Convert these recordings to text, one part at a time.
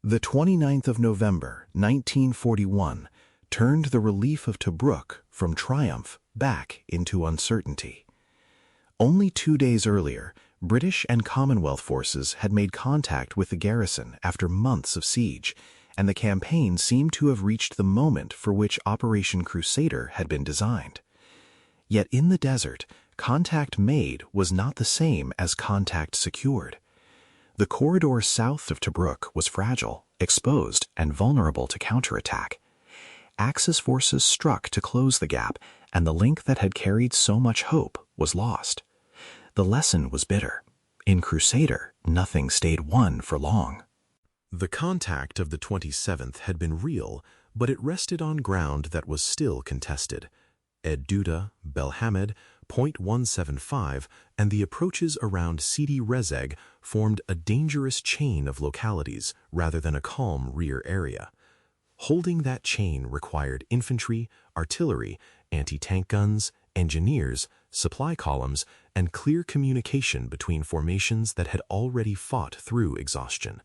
The 29th of November, 1941, turned the relief of Tobruk from triumph back into uncertainty. Only 2 days earlier, British and Commonwealth forces had made contact with the garrison after months of siege, and the campaign seemed to have reached the moment for which Operation Crusader had been designed. Yet in the desert, contact made was not the same as contact secured. The corridor south of Tobruk was fragile, exposed, and vulnerable to counterattack. Axis forces struck to close the gap, and the link that had carried so much hope was lost. The lesson was bitter. In Crusader, nothing stayed won for long. The contact of the 27th had been real, but it rested on ground that was still contested. Ed Duda, Belhamed, Point 175, and the approaches around Sidi Rezeg formed a dangerous chain of localities rather than a calm rear area. Holding that chain required infantry, artillery, anti-tank guns, engineers, supply columns, and clear communication between formations that had already fought through exhaustion.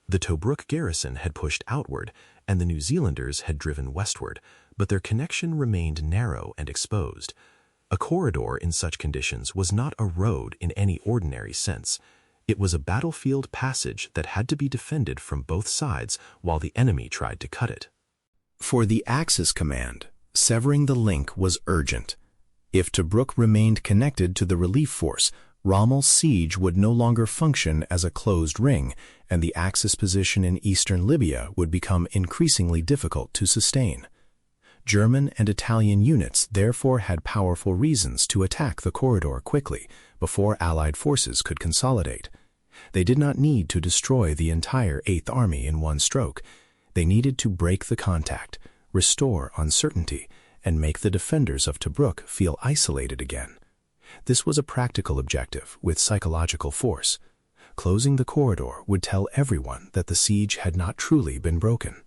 The Tobruk garrison had pushed outward, and the New Zealanders had driven westward, but their connection remained narrow and exposed. A corridor in such conditions was not a road in any ordinary sense. It was a battlefield passage that had to be defended from both sides while the enemy tried to cut it. For the Axis command, severing the link was urgent. If Tobruk remained connected to the relief force, Rommel's siege would no longer function as a closed ring, and the Axis position in eastern Libya would become increasingly difficult to sustain. German and Italian units therefore had powerful reasons to attack the corridor quickly, before Allied forces could consolidate. They did not need to destroy the entire Eighth Army in one stroke. They needed to break the contact, restore uncertainty, and make the defenders of Tobruk feel isolated again. This was a practical objective with psychological force. Closing the corridor would tell everyone that the siege had not truly been broken.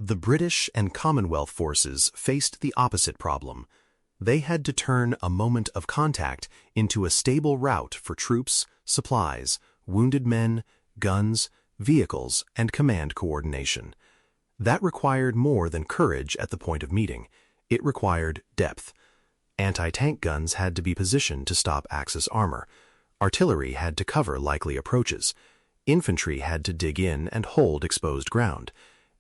The British and Commonwealth forces faced the opposite problem. They had to turn a moment of contact into a stable route for troops, supplies, wounded men, guns, vehicles, and command coordination. That required more than courage at the point of meeting. It required depth. Anti-tank guns had to be positioned to stop Axis armor. Artillery had to cover likely approaches. Infantry had to dig in and hold exposed ground.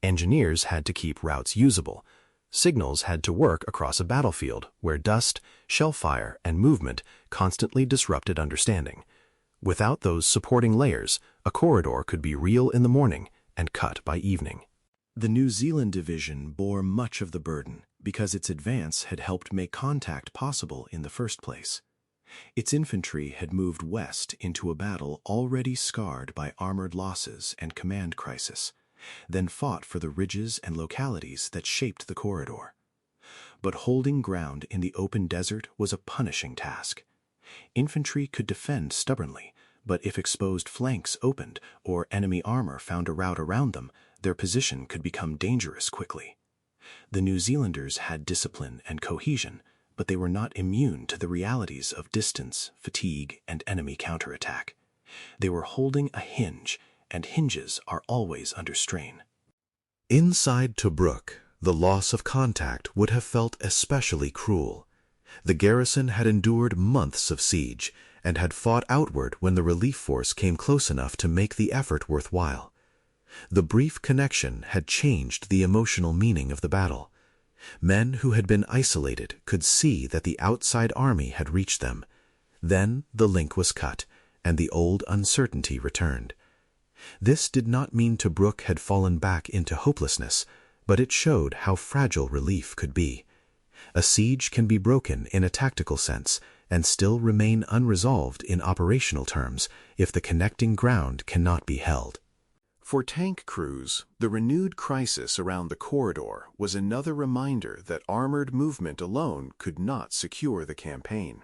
Engineers had to keep routes usable. Signals had to work across a battlefield where dust, shell fire, and movement constantly disrupted understanding. Without those supporting layers, a corridor could be real in the morning and cut by evening. The New Zealand division bore much of the burden because its advance had helped make contact possible in the first place. Its infantry had moved west into a battle already scarred by armored losses and command crisis, then fought for the ridges and localities that shaped the corridor. But holding ground in the open desert was a punishing task. Infantry could defend stubbornly, but if exposed flanks opened or enemy armor found a route around them, their position could become dangerous quickly. The New Zealanders had discipline and cohesion, but they were not immune to the realities of distance, fatigue, and enemy counterattack. They were holding a hinge, and hinges are always under strain. Inside Tobruk, the loss of contact would have felt especially cruel. The garrison had endured months of siege and had fought outward when the relief force came close enough to make the effort worthwhile. The brief connection had changed the emotional meaning of the battle. Men who had been isolated could see that the outside army had reached them. Then the link was cut, and the old uncertainty returned. This did not mean Tobruk had fallen back into hopelessness, but it showed how fragile relief could be. A siege can be broken in a tactical sense and still remain unresolved in operational terms if the connecting ground cannot be held. For tank crews, the renewed crisis around the corridor was another reminder that armored movement alone could not secure the campaign.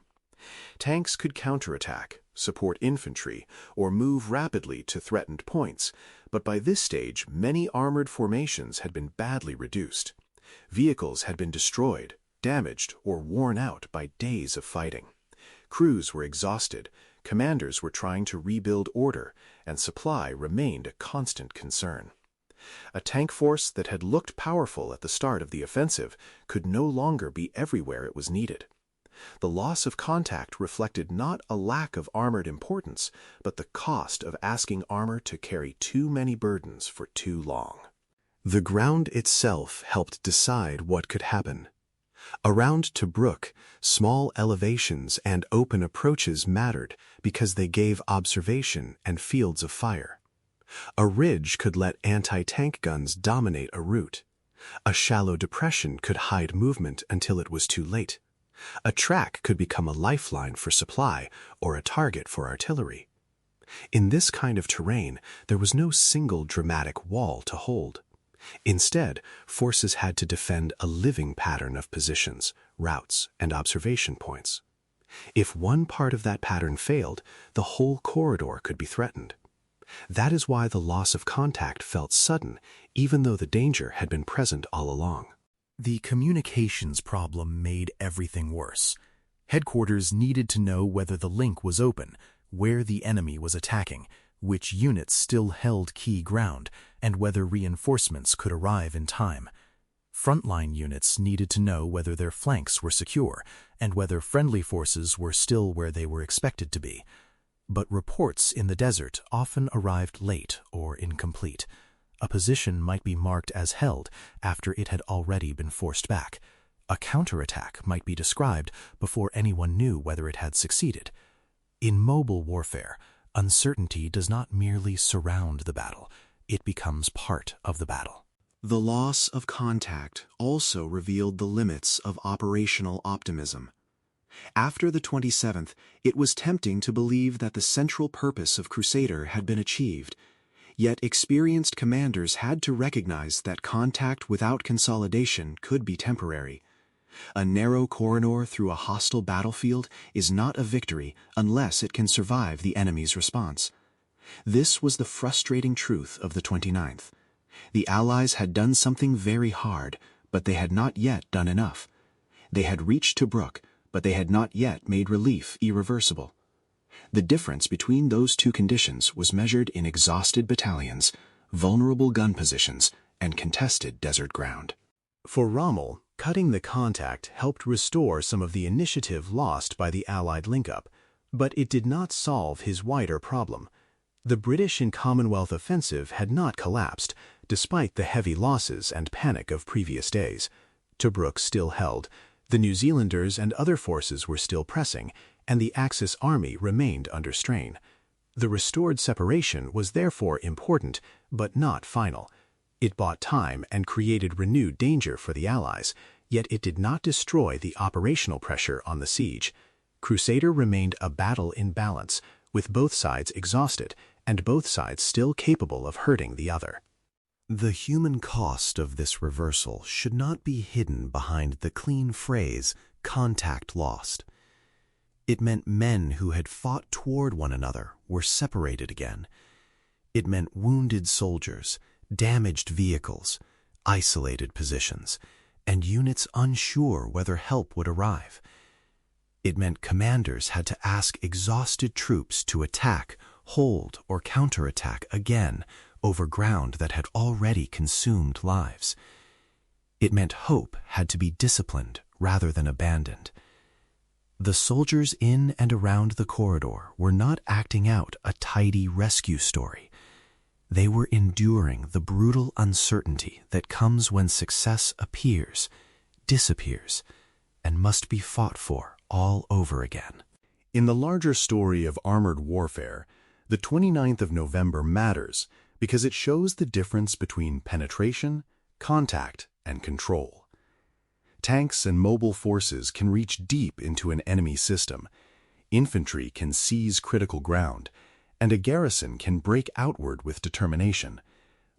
Tanks could counterattack, support infantry, or move rapidly to threatened points, but by this stage many armored formations had been badly reduced. Vehicles had been destroyed, damaged, or worn out by days of fighting. Crews were exhausted, commanders were trying to rebuild order, and supply remained a constant concern. A tank force that had looked powerful at the start of the offensive could no longer be everywhere it was needed. The loss of contact reflected not a lack of armored importance, but the cost of asking armor to carry too many burdens for too long. The ground itself helped decide what could happen. Around Tobruk, small elevations and open approaches mattered because they gave observation and fields of fire. A ridge could let anti-tank guns dominate a route. A shallow depression could hide movement until it was too late. A track could become a lifeline for supply or a target for artillery. In this kind of terrain, there was no single dramatic wall to hold. Instead, forces had to defend a living pattern of positions, routes, and observation points. If one part of that pattern failed, the whole corridor could be threatened. That is why the loss of contact felt sudden, even though the danger had been present all along. The communications problem made everything worse. Headquarters needed to know whether the link was open, where the enemy was attacking, which units still held key ground, and whether reinforcements could arrive in time. Frontline units needed to know whether their flanks were secure, and whether friendly forces were still where they were expected to be. But reports in the desert often arrived late or incomplete. A position might be marked as held after it had already been forced back. A counterattack might be described before anyone knew whether it had succeeded. In mobile warfare, uncertainty does not merely surround the battle, it becomes part of the battle. The loss of contact also revealed the limits of operational optimism. After the 27th, it was tempting to believe that the central purpose of Crusader had been achieved. Yet experienced commanders had to recognize that contact without consolidation could be temporary. A narrow corridor through a hostile battlefield is not a victory unless it can survive the enemy's response. This was the frustrating truth of the 29th. The Allies had done something very hard, but they had not yet done enough. They had reached Tobruk, but they had not yet made relief irreversible. The difference between those two conditions was measured in exhausted battalions, vulnerable gun positions, and contested desert ground. For Rommel, cutting the contact helped restore some of the initiative lost by the Allied link-up, but it did not solve his wider problem. The British and Commonwealth offensive had not collapsed, despite the heavy losses and panic of previous days. Tobruk still held, the New Zealanders and other forces were still pressing, and the Axis army remained under strain. The restored separation was therefore important, but not final. It bought time and created renewed danger for the Allies, yet it did not destroy the operational pressure on the siege. Crusader remained a battle in balance, with both sides exhausted, and both sides still capable of hurting the other. The human cost of this reversal should not be hidden behind the clean phrase, contact lost. It meant men who had fought toward one another were separated again. It meant wounded soldiers, damaged vehicles, isolated positions, and units unsure whether help would arrive. It meant commanders had to ask exhausted troops to attack, hold, or counterattack again over ground that had already consumed lives. It meant hope had to be disciplined rather than abandoned. The soldiers in and around the corridor were not acting out a tidy rescue story. They were enduring the brutal uncertainty that comes when success appears, disappears, and must be fought for all over again. In the larger story of armored warfare, the 29th of November matters because it shows the difference between penetration, contact, and control. Tanks and mobile forces can reach deep into an enemy system. Infantry can seize critical ground, and a garrison can break outward with determination.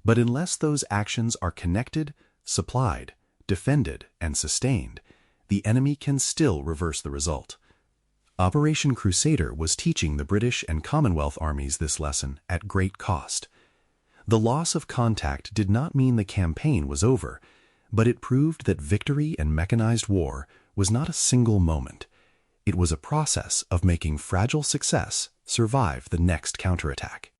But unless those actions are connected, supplied, defended, and sustained, the enemy can still reverse the result. Operation Crusader was teaching the British and Commonwealth armies this lesson at great cost. The loss of contact did not mean the campaign was over, but it proved that victory in mechanized war was not a single moment. It was a process of making fragile success survive the next counterattack.